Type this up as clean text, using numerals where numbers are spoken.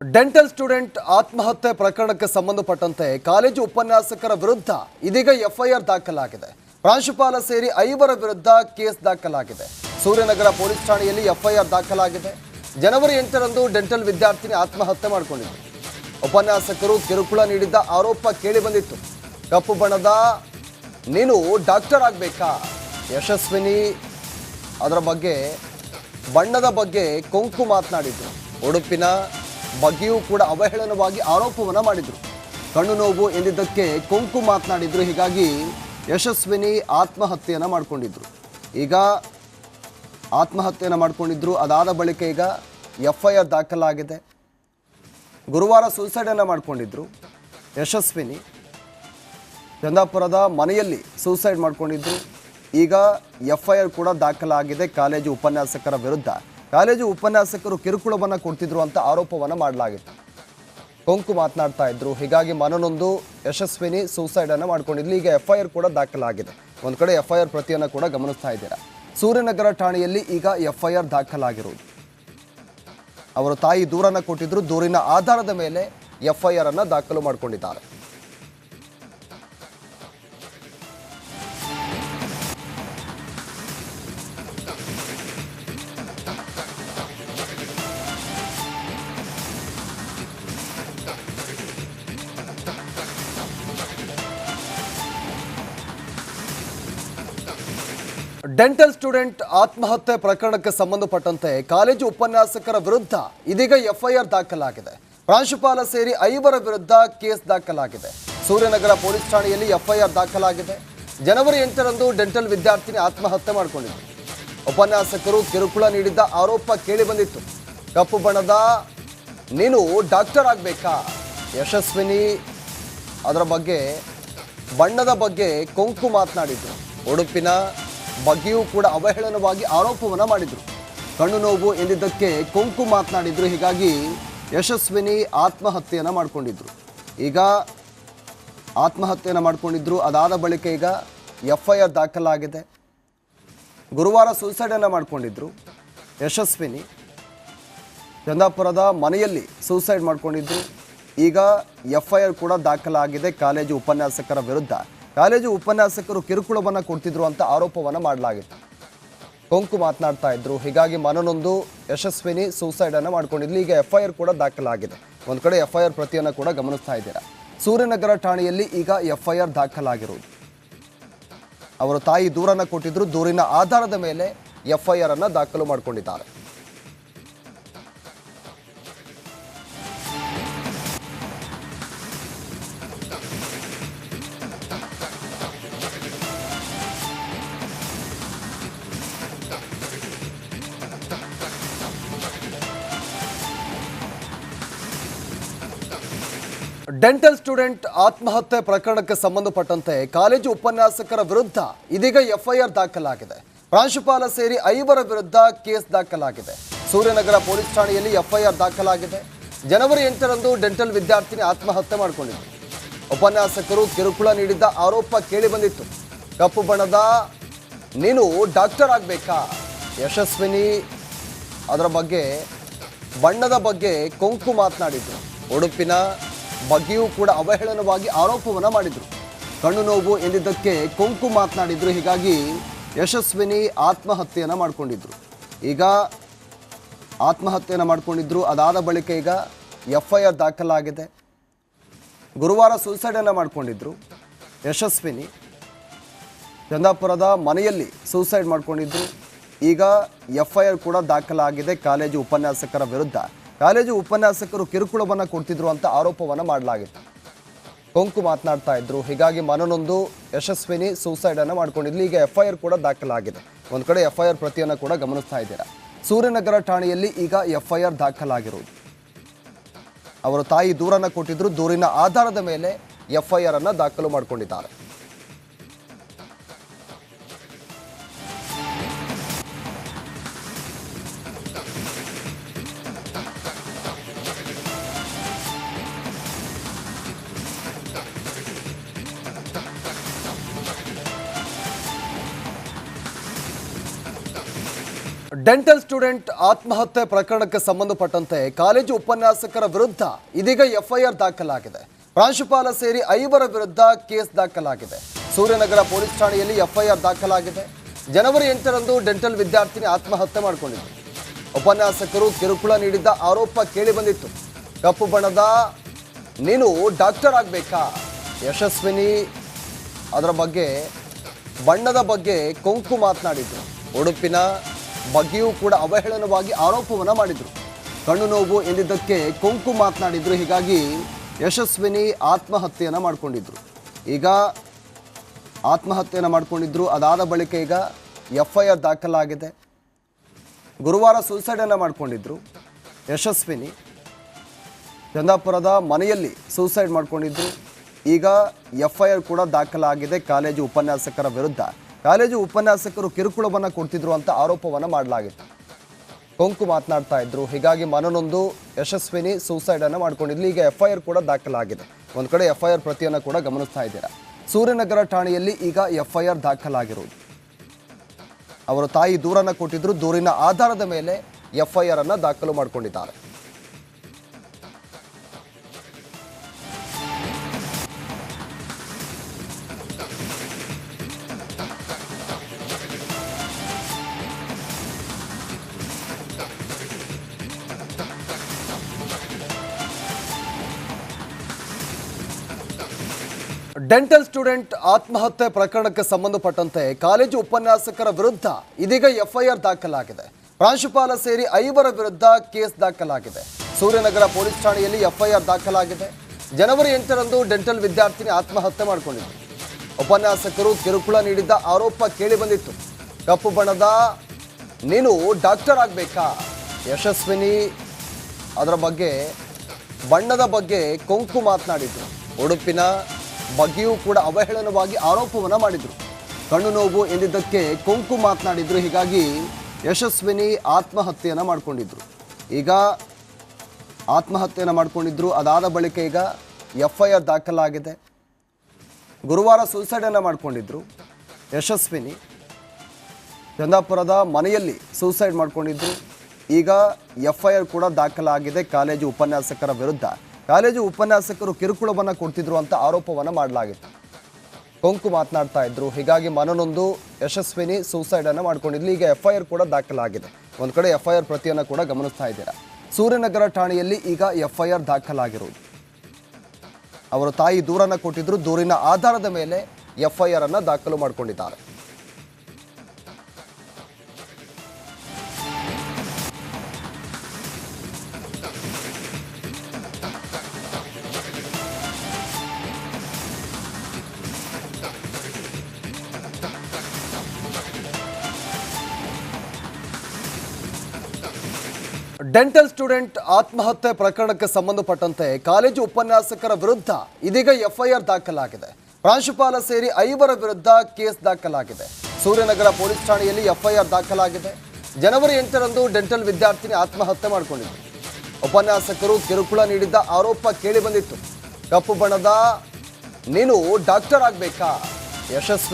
Dental student ಆತ್ಮಹತ್ಯೆ ಪ್ರಕರಣಕ್ಕೆ ಸಂಬಂಧಪಟ್ಟಂತೆ ಕಾಲೇಜು ಉಪನ್ಯಾಸಕರ ವಿರುದ್ಧ ಇದೀಗ ಎಫ್ಐಆರ್ ದಾಖಲಾಗಿದೆ. ಪ್ರಾಂಶುಪಾಲ ಸೇರಿ 5 ವಿರುದ್ಧ ಕೇಸ್ ದಾಖಲಾಗಿದೆ. ಸೂರ್ಯನಗರ ಪೊಲೀಸ್ ಠಾಣೆಯಲ್ಲಿ ಎಫ್ಐಆರ್ ದಾಖಲಾಗಿದೆ. ಜನವರಿ 8ರಂದು ಡೆಂಟಲ್ ವಿದ್ಯಾರ್ಥಿನಿ ಆತ್ಮಹತ್ಯೆ ಮಾಡಿಕೊಂಡಿದ್ದರು. ಉಪನ್ಯಾಸಕರು ಕಿರುಕುಳ ನೀಡಿದ್ದ ಆರೋಪ ಕೇಳಿ ಬಂದಿತ್ತು. ಕಪ್ಪು ಬಣ್ಣದ ನೀನು ಡಾಕ್ಟರ್ ಆಗಬೇಕಾ, ಯಶಸ್ವಿನಿ ಅದರ ಬಗ್ಗೆ ಬಣ್ಣದ ಬಗ್ಗೆ ಕೊಂಕು ಮಾತನಾಡಿದ್ರು. ಉಡುಪಿನ ಬಗ್ಗೆಯೂ ಕೂಡ ಅವಹೇಳನವಾಗಿ ಆರೋಪವನ್ನು ಮಾಡಿದರು. ಕಣ್ಣು ನೋವು ಎಂದಿದ್ದಕ್ಕೆ ಕೊಂಕು ಮಾತನಾಡಿದ್ರು. ಹೀಗಾಗಿ ಯಶಸ್ವಿನಿ ಆತ್ಮಹತ್ಯೆಯನ್ನು ಮಾಡಿಕೊಂಡಿದ್ರು. ಈಗ ಆತ್ಮಹತ್ಯೆಯನ್ನು ಮಾಡಿಕೊಂಡಿದ್ರು. ಅದಾದ ಬಳಿಕ ಈಗ ಎಫ್ಐಆರ್ ದಾಖಲಾಗಿದೆ. ಗುರುವಾರ ಸೂಸೈಡನ್ನು ಮಾಡಿಕೊಂಡಿದ್ರು. ಯಶಸ್ವಿನಿ ಚಂದಾಪುರದ ಮನೆಯಲ್ಲಿ ಸೂಸೈಡ್ ಮಾಡಿಕೊಂಡಿದ್ರು. ಈಗ ಎಫ್ಐಆರ್ ಕೂಡ ದಾಖಲಾಗಿದೆ ಕಾಲೇಜು ಉಪನ್ಯಾಸಕರ ವಿರುದ್ಧ. ಕಾಲೇಜು ಉಪನ್ಯಾಸಕರು ಕಿರುಕುಳವನ್ನು ಕೊಡ್ತಿದ್ರು ಅಂತ ಆರೋಪವನ್ನು ಮಾಡಲಾಗಿತ್ತು. ಕೊಂಕು ಮಾತನಾಡ್ತಾ ಇದ್ರು. ಹೀಗಾಗಿ ಮನನೊಂದು ಯಶಸ್ವಿನಿ ಸೂಸೈಡನ್ನು ಮಾಡ್ಕೊಂಡಿದ್ಲು. ಈಗ ಎಫ್ಐಆರ್ ಕೂಡ ದಾಖಲಾಗಿದೆ. ಒಂದು ಕಡೆ ಎಫ್ಐಆರ್ ಪ್ರತಿಯನ್ನು ಕೂಡ ಗಮನಿಸ್ತಾ ಇದ್ದೀರಾ. ಸೂರ್ಯನಗರ ಠಾಣೆಯಲ್ಲಿ ಈಗ ಎಫ್ಐಆರ್ ದಾಖಲಾಗಿರುವುದು. ಅವರ ತಾಯಿ ದೂರನ್ನು ಕೊಟ್ಟಿದ್ರು. ದೂರಿನ ಆಧಾರದ ಮೇಲೆ ಎಫ್ಐಆರ್ ಅನ್ನು ದಾಖಲು ಮಾಡಿಕೊಂಡಿದ್ದಾರೆ. ಡೆಂಟಲ್ ಸ್ಟೂಡೆಂಟ್ ಆತ್ಮಹತ್ಯೆ ಪ್ರಕರಣಕ್ಕೆ ಸಂಬಂಧಪಟ್ಟಂತೆ ಕಾಲೇಜು ಉಪನ್ಯಾಸಕರ ವಿರುದ್ಧ ಇದೀಗ ಎಫ್ಐಆರ್ ದಾಖಲಾಗಿದೆ. ಪ್ರಾಂಶುಪಾಲ ಸೇರಿ 5 ವಿರುದ್ಧ ಕೇಸ್ ದಾಖಲಾಗಿದೆ. ಸೂರ್ಯನಗರ ಪೊಲೀಸ್ ಠಾಣೆಯಲ್ಲಿ ಎಫ್ಐಆರ್ ದಾಖಲಾಗಿದೆ. ಜನವರಿ 8ರಂದು ಡೆಂಟಲ್ ವಿದ್ಯಾರ್ಥಿನಿ ಆತ್ಮಹತ್ಯೆ ಮಾಡಿಕೊಂಡಿದ್ದರು. ಉಪನ್ಯಾಸಕರು ಕಿರುಕುಳ ನೀಡಿದ್ದ ಆರೋಪ ಕೇಳಿ ಬಂದಿತ್ತು. ಕಪ್ಪು ಬಣ್ಣದ ನೀನು ಡಾಕ್ಟರ್ ಆಗಬೇಕಾ, ಯಶಸ್ವಿನಿ ಅದರ ಬಗ್ಗೆ ಬಣ್ಣದ ಬಗ್ಗೆ ಕೊಂಕು ಮಾತನಾಡಿದ್ರು. ಉಡುಪಿನ ಬಗ್ಗೆಯೂ ಕೂಡ ಅವಹೇಳನವಾಗಿ ಆರೋಪವನ್ನು ಮಾಡಿದರು. ಕಣ್ಣು ನೋವು ಎಂದಿದ್ದಕ್ಕೆ ಕೊಂಕು ಮಾತನಾಡಿದ್ರು. ಹೀಗಾಗಿ ಯಶಸ್ವಿನಿ ಆತ್ಮಹತ್ಯೆಯನ್ನು ಮಾಡಿಕೊಂಡಿದ್ರು. ಈಗ ಆತ್ಮಹತ್ಯೆಯನ್ನು ಮಾಡಿಕೊಂಡಿದ್ರು. ಅದಾದ ಬಳಿಕ ಈಗ ಎಫ್ಐಆರ್ ದಾಖಲಾಗಿದೆ. ಗುರುವಾರ ಸೂಸೈಡನ್ನು ಮಾಡಿಕೊಂಡಿದ್ರು. ಯಶಸ್ವಿನಿ ಚಂದಾಪುರದ ಮನೆಯಲ್ಲಿ ಸೂಸೈಡ್ ಮಾಡಿಕೊಂಡಿದ್ರು. ಈಗ ಎಫ್ಐಆರ್ ಕೂಡ ದಾಖಲಾಗಿದೆ ಕಾಲೇಜು ಉಪನ್ಯಾಸಕರ ವಿರುದ್ಧ. ಕಾಲೇಜು ಉಪನ್ಯಾಸಕರು ಕಿರುಕುಳವನ್ನು ಕೊಡ್ತಿದ್ರು ಅಂತ ಆರೋಪವನ್ನು ಮಾಡಲಾಗಿತ್ತು. ಕೊಂಕು ಮಾತನಾಡ್ತಾ ಇದ್ರು. ಹೀಗಾಗಿ ಮನನೊಂದು ಯಶಸ್ವಿನಿ ಸೂಸೈಡನ್ನು ಮಾಡಿಕೊಂಡಿದ್ಲು. ಈಗ ಎಫ್ಐಆರ್ ಕೂಡ ದಾಖಲಾಗಿದೆ. ಒಂದು ಕಡೆ ಎಫ್ಐಆರ್ ಪ್ರತಿಯನ್ನು ಕೂಡ ಗಮನಿಸ್ತಾ ಇದ್ದೀರಾ. ಸೂರ್ಯನಗರ ಠಾಣೆಯಲ್ಲಿ ಈಗ ಎಫ್ಐಆರ್ ದಾಖಲಾಗಿರುವುದು. ಅವರ ತಾಯಿ ದೂರನ್ನು ಕೊಟ್ಟಿದ್ರು. ದೂರಿನ ಆಧಾರದ ಮೇಲೆ ಎಫ್ಐಆರ್ ಅನ್ನು ದಾಖಲು ಮಾಡಿಕೊಂಡಿದ್ದಾರೆ. ಡೆಂಟಲ್ ಸ್ಟೂಡೆಂಟ್ ಆತ್ಮಹತ್ಯೆ ಪ್ರಕರಣಕ್ಕೆ ಸಂಬಂಧಪಟ್ಟಂತೆ ಕಾಲೇಜು ಉಪನ್ಯಾಸಕರ ವಿರುದ್ಧ ಇದೀಗ ಎಫ್ಐಆರ್ ದಾಖಲಾಗಿದೆ. ಪ್ರಾಂಶುಪಾಲ ಸೇರಿ 5 ವಿರುದ್ಧ ಕೇಸ್ ದಾಖಲಾಗಿದೆ. ಸೂರ್ಯನಗರ ಪೊಲೀಸ್ ಠಾಣೆಯಲ್ಲಿ ಎಫ್ಐಆರ್ ದಾಖಲಾಗಿದೆ. ಜನವರಿ 8ರಂದು ಡೆಂಟಲ್ ವಿದ್ಯಾರ್ಥಿನಿ ಆತ್ಮಹತ್ಯೆ ಮಾಡಿಕೊಂಡಿದ್ದರು. ಉಪನ್ಯಾಸಕರು ಕಿರುಕುಳ ನೀಡಿದ್ದ ಆರೋಪ ಕೇಳಿ ಬಂದಿತ್ತು. ಕಪ್ಪು ಬಣ್ಣದ ನೀನು ಡಾಕ್ಟರ್ ಆಗಬೇಕಾ, ಯಶಸ್ವಿನಿ ಅದರ ಬಗ್ಗೆ ಬಣ್ಣದ ಬಗ್ಗೆ ಕೊಂಕು ಮಾತನಾಡಿದ್ರು. ಉಡುಪಿನ ಬಗ್ಗೆಯೂ ಕೂಡ ಅವಹೇಳನವಾಗಿ ಆರೋಪವನ್ನು ಮಾಡಿದರು. ಕಣ್ಣು ನೋವು ಎಂದಿದ್ದಕ್ಕೆ ಕೊಂಕು ಮಾತನಾಡಿದ್ರು. ಹೀಗಾಗಿ ಯಶಸ್ವಿನಿ ಆತ್ಮಹತ್ಯೆಯನ್ನು ಮಾಡಿಕೊಂಡಿದ್ರು. ಈಗ ಆತ್ಮಹತ್ಯೆಯನ್ನು ಮಾಡಿಕೊಂಡಿದ್ರು. ಅದಾದ ಬಳಿಕ ಈಗ ಎಫ್ಐಆರ್ ದಾಖಲಾಗಿದೆ. ಗುರುವಾರ ಸೂಸೈಡನ್ನು ಮಾಡಿಕೊಂಡಿದ್ರು. ಯಶಸ್ವಿನಿ ಚಂದಾಪುರದ ಮನೆಯಲ್ಲಿ ಸೂಸೈಡ್ ಮಾಡಿಕೊಂಡಿದ್ರು. ಈಗ ಎಫ್ಐಆರ್ ಕೂಡ ದಾಖಲಾಗಿದೆ ಕಾಲೇಜು ಉಪನ್ಯಾಸಕರ ವಿರುದ್ಧ. ಕಾಲೇಜು ಉಪನ್ಯಾಸಕರು ಕಿರುಕುಳವನ್ನು ಕೊಡ್ತಿದ್ರು ಅಂತ ಆರೋಪವನ್ನು ಮಾಡಲಾಗಿತ್ತು. ಕೊಂಕು ಮಾತನಾಡ್ತಾ ಇದ್ರು. ಹೀಗಾಗಿ ಮನನೊಂದು ಯಶಸ್ವಿನಿ ಸೂಸೈಡನ್ನು ಮಾಡಿಕೊಂಡಿದ್ಲು. ಈಗ ಎಫ್ಐಆರ್ ಕೂಡ ದಾಖಲಾಗಿದೆ. ಒಂದು ಕಡೆ ಎಫ್ಐಆರ್ ಪ್ರತಿಯನ್ನು ಕೂಡ ಗಮನಿಸ್ತಾ ಇದ್ದೀರಾ. ಸೂರ್ಯನಗರ ಠಾಣೆಯಲ್ಲಿ ಈಗ ಎಫ್ಐಆರ್ ದಾಖಲಾಗಿರುವುದು. ಅವರ ತಾಯಿ ದೂರನ್ನು ಕೊಟ್ಟಿದ್ರು. ದೂರಿನ ಆಧಾರದ ಮೇಲೆ ಎಫ್ಐಆರ್ ಅನ್ನು ದಾಖಲು ಮಾಡಿಕೊಂಡಿದ್ದಾರೆ. ಡೆಂಟಲ್ ಸ್ಟೂಡೆಂಟ್ ಆತ್ಮಹತ್ಯೆ ಪ್ರಕರಣಕ್ಕೆ ಸಂಬಂಧಪಟ್ಟಂತೆ ಕಾಲೇಜು ಉಪನ್ಯಾಸಕರ ವಿರುದ್ಧ ಇದೀಗ ಎಫ್ಐಆರ್ ದಾಖಲಾಗಿದೆ. ಪ್ರಾಂಶುಪಾಲ ಸೇರಿ 5 ವಿರುದ್ಧ ಕೇಸ್ ದಾಖಲಾಗಿದೆ. ಸೂರ್ಯನಗರ ಪೊಲೀಸ್ ಠಾಣೆಯಲ್ಲಿ ಎಫ್ಐಆರ್ ದಾಖಲಾಗಿದೆ. ಜನವರಿ 8ರಂದು ಡೆಂಟಲ್ ವಿದ್ಯಾರ್ಥಿನಿ ಆತ್ಮಹತ್ಯೆ ಮಾಡಿಕೊಂಡಿದ್ದರು. ಉಪನ್ಯಾಸಕರು ಕಿರುಕುಳ ನೀಡಿದ್ದ ಆರೋಪ ಕೇಳಿ ಬಂದಿತ್ತು. ಕಪ್ಪು ಬಣ್ಣದ ನೀನು ಡಾಕ್ಟರ್ ಆಗಬೇಕಾ, ಯಶಸ್ವಿನಿ ಅದರ ಬಗ್ಗೆ ಬಣ್ಣದ ಬಗ್ಗೆ ಕೊಂಕು ಮಾತನಾಡಿದ್ರು. ಉಡುಪಿನ ಬಗ್ಗೆಯೂ ಕೂಡ ಅವಹೇಳನವಾಗಿ ಆರೋಪವನ್ನು ಮಾಡಿದರು. ಕಣ್ಣು ನೋವು ಎಂದಿದ್ದಕ್ಕೆ ಕೊಂಕು ಮಾತನಾಡಿದ್ರು. ಹೀಗಾಗಿ ಯಶಸ್ವಿನಿ ಆತ್ಮಹತ್ಯೆಯನ್ನು ಮಾಡಿಕೊಂಡಿದ್ರು. ಈಗ ಆತ್ಮಹತ್ಯೆಯನ್ನು ಮಾಡಿಕೊಂಡಿದ್ರು. ಅದಾದ ಬಳಿಕ ಈಗ ಎಫ್ಐಆರ್ ದಾಖಲಾಗಿದೆ. ಗುರುವಾರ ಸೂಸೈಡನ್ನು ಮಾಡಿಕೊಂಡಿದ್ರು. ಯಶಸ್ವಿನಿ ಚಂದಾಪುರದ ಮನೆಯಲ್ಲಿ ಸೂಸೈಡ್ ಮಾಡಿಕೊಂಡಿದ್ರು. ಈಗ ಎಫ್ಐಆರ್ ಕೂಡ ದಾಖಲಾಗಿದೆ ಕಾಲೇಜು ಉಪನ್ಯಾಸಕರ ವಿರುದ್ಧ. ಕಾಲೇಜು ಉಪನ್ಯಾಸಕರು ಕಿರುಕುಳವನ್ನು ಕೊಡ್ತಿದ್ರು ಅಂತ ಆರೋಪವನ್ನು ಮಾಡಲಾಗಿತ್ತು. ಕೊಂಕು ಮಾತನಾಡ್ತಾ ಇದ್ರು. ಹೀಗಾಗಿ ಮನನೊಂದು ಯಶಸ್ವಿನಿ ಸೂಸೈಡನ್ನು ಮಾಡ್ಕೊಂಡಿದ್ಲು. ಈಗ ಎಫ್ಐಆರ್ ಕೂಡ ದಾಖಲಾಗಿದೆ. ಒಂದು ಕಡೆ ಎಫ್ಐಆರ್ ಪ್ರತಿಯನ್ನು ಕೂಡ ಗಮನಿಸ್ತಾ ಇದ್ದೀರಾ. ಸೂರ್ಯನಗರ ಠಾಣೆಯಲ್ಲಿ ಈಗ ಎಫ್ಐಆರ್ ದಾಖಲಾಗಿರುವುದು. ಅವರ ತಾಯಿ ದೂರನ್ನು ಕೊಟ್ಟಿದ್ರು. ದೂರಿನ ಆಧಾರದ ಮೇಲೆ ಎಫ್ಐಆರ್ ಅನ್ನು ದಾಖಲು ಮಾಡಿಕೊಂಡಿದ್ದಾರೆ. ಡೆಂಟಲ್ ಸ್ಟೂಡೆಂಟ್ ಆತ್ಮಹತ್ಯೆ ಪ್ರಕರಣಕ್ಕೆ ಸಂಬಂಧಪಟ್ಟಂತೆ ಕಾಲೇಜು ಉಪನ್ಯಾಸಕರ ವಿರುದ್ಧ ಇದೀಗ ಎಫ್ಐಆರ್ ದಾಖಲಾಗಿದೆ. ಪ್ರಾಂಶುಪಾಲ ಸೇರಿ 5 ವಿರುದ್ಧ ಕೇಸ್ ದಾಖಲಾಗಿದೆ. ಸೂರ್ಯನಗರ ಪೊಲೀಸ್ ಠಾಣೆಯಲ್ಲಿ ಎಫ್ಐಆರ್ ದಾಖಲಾಗಿದೆ. ಜನವರಿ 8ರಂದು ಡೆಂಟಲ್ ವಿದ್ಯಾರ್ಥಿನಿ ಆತ್ಮಹತ್ಯೆ ಮಾಡಿಕೊಂಡಿದ್ದರು. ಉಪನ್ಯಾಸಕರು ಕಿರುಕುಳ ನೀಡಿದ್ದ ಆರೋಪ ಕೇಳಿ ಬಂದಿತ್ತು. ಕಪ್ಪು ಬಣ್ಣದ ನೀನು ಡಾಕ್ಟರ್ ಆಗಬೇಕಾ, ಯಶಸ್ವಿನಿ ಅದರ ಬಗ್ಗೆ ಬಣ್ಣದ ಬಗ್ಗೆ ಕೊಂಕು ಮಾತನಾಡಿದ್ರು. ಉಡುಪಿನ ಬಗ್ಗೆಯೂ ಕೂಡ ಅವಹೇಳನವಾಗಿ ಆರೋಪವನ್ನು ಮಾಡಿದರು. ಕಣ್ಣು ನೋವು ಎಂದಿದ್ದಕ್ಕೆ ಕೊಂಕು ಮಾತನಾಡಿದ್ರು. ಹೀಗಾಗಿ ಯಶಸ್ವಿನಿ ಆತ್ಮಹತ್ಯೆಯನ್ನು ಮಾಡಿಕೊಂಡಿದ್ರು. ಈಗ ಆತ್ಮಹತ್ಯೆಯನ್ನು ಮಾಡಿಕೊಂಡಿದ್ರು. ಅದಾದ ಬಳಿಕ ಈಗ ಎಫ್ಐಆರ್ ದಾಖಲಾಗಿದೆ. ಗುರುವಾರ ಸೂಸೈಡನ್ನು ಮಾಡಿಕೊಂಡಿದ್ರು. ಯಶಸ್ವಿನಿ ಚಂದಾಪುರದ ಮನೆಯಲ್ಲಿ ಸೂಸೈಡ್ ಮಾಡಿಕೊಂಡಿದ್ರು. ಈಗ ಎಫ್ಐಆರ್ ಕೂಡ ದಾಖಲಾಗಿದೆ ಕಾಲೇಜು ಉಪನ್ಯಾಸಕರ ವಿರುದ್ಧ. ಕಾಲೇಜು ಉಪನ್ಯಾಸಕರು ಕಿರುಕುಳವನ್ನು ಕೊಡ್ತಿದ್ರು ಅಂತ ಆರೋಪವನ್ನು ಮಾಡಲಾಗಿತ್ತು. ಕೊಂಕು ಮಾತನಾಡ್ತಾ ಇದ್ರು. ಹೀಗಾಗಿ ಮನನೊಂದು ಯಶಸ್ವಿನಿ ಸೂಸೈಡನ್ನು ಮಾಡಿಕೊಂಡಿದ್ಲು. ಈಗ ಎಫ್ಐಆರ್ ಕೂಡ ದಾಖಲಾಗಿದೆ. ಒಂದು ಕಡೆ ಎಫ್ಐಆರ್ ಪ್ರತಿಯನ್ನು ಕೂಡ ಗಮನಿಸ್ತಾ ಇದ್ದೀರಾ. ಸೂರ್ಯನಗರ ಠಾಣೆಯಲ್ಲಿ ಈಗ ಎಫ್ಐಆರ್ ದಾಖಲಾಗಿರುವುದು. ಅವರ ತಾಯಿ ದೂರನ್ನು ಕೊಟ್ಟಿದ್ರು. ದೂರಿನ ಆಧಾರದ ಮೇಲೆ ಎಫ್ಐಆರ್ ಅನ್ನು ದಾಖಲು ಮಾಡಿಕೊಂಡಿದ್ದಾರೆ. ಡೆಂಟಲ್ ಸ್ಟೂಡೆಂಟ್ ಆತ್ಮಹತ್ಯೆ ಪ್ರಕರಣಕ್ಕೆ ಸಂಬಂಧಪಟ್ಟಂತೆ ಕಾಲೇಜು ಉಪನ್ಯಾಸಕರ ವಿರುದ್ಧ ಇದೀಗ ಎಫ್ಐಆರ್ ದಾಖಲಾಗಿದೆ. ಪ್ರಾಂಶುಪಾಲ ಸೇರಿ 5 ವಿರುದ್ಧ ಕೇಸ್ ದಾಖಲಾಗಿದೆ. ಸೂರ್ಯನಗರ ಪೊಲೀಸ್ ಠಾಣೆಯಲ್ಲಿ ಎಫ್ಐಆರ್ ದಾಖಲಾಗಿದೆ. ಜನವರಿ 8ರಂದು ಡೆಂಟಲ್ ವಿದ್ಯಾರ್ಥಿನಿ ಆತ್ಮಹತ್ಯೆ ಮಾಡಿಕೊಂಡಿದ್ದರು. ಉಪನ್ಯಾಸಕರು ಕಿರುಕುಳ ನೀಡಿದ್ದ ಆರೋಪ ಕೇಳಿ ಬಂದಿತ್ತು. ಕಪ್ಪು ಬಣ್ಣದ ನೀನು ಡಾಕ್ಟರ್ ಆಗಬೇಕಾ, ಯಶಸ್ವಿ